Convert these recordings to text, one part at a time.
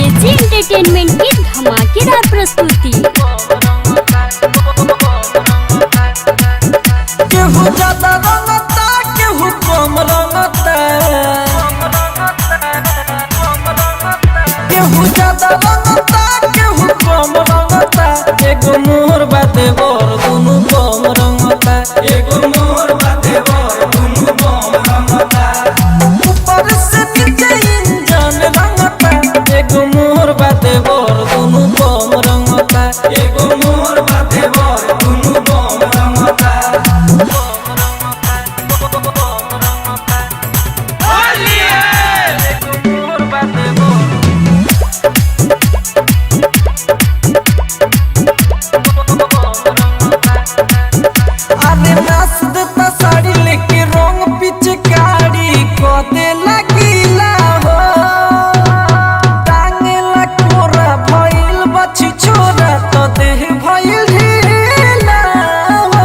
AG entertainment की धमाकेदार प्रस्तुति। केहू ज्यादा रंगता केहू कम रंगता, केहू ज्यादा रंगता केहू कम रंगता। एगो मोर बाते बर दुनु कम रंगता, एगो मोर बाते बर दुनु कम रंगता। ऊपर से नीचे इंजन रंगता, एगो मोर बाते बर दुनु कम रंगता, एगो मोर बाते बर दुनु कम रंगता। अरे नाच देता साड़ी लेके रंग पिचकारी को दे लगीला हो, टांगेला कोरा भइल बची छोरा तो देह भइल ढीला हो।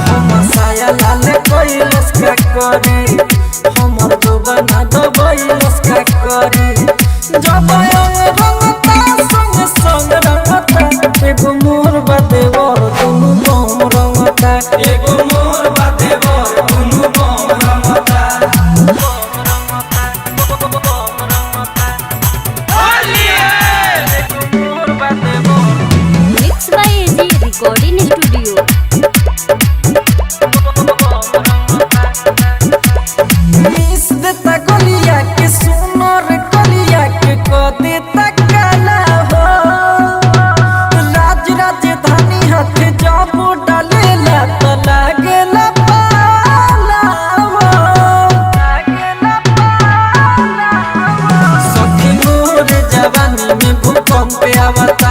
हम साया लाले कोइलस का करी, हमर जोबना दबइलस का करी। जब रंगता संग संग रंगता, एगो मोर बाते बर दुनु कम रंगता, एगो मोर बाते बर दुनु कम रंगता। Mix by AG recording studio. मिस देता गलिया के सुनर कलिया के क देता काला हो। राज राजधानी हाथ जब डालेला तो लागेला पाला हो। सखी मोर जवानी में भूकंप आवता,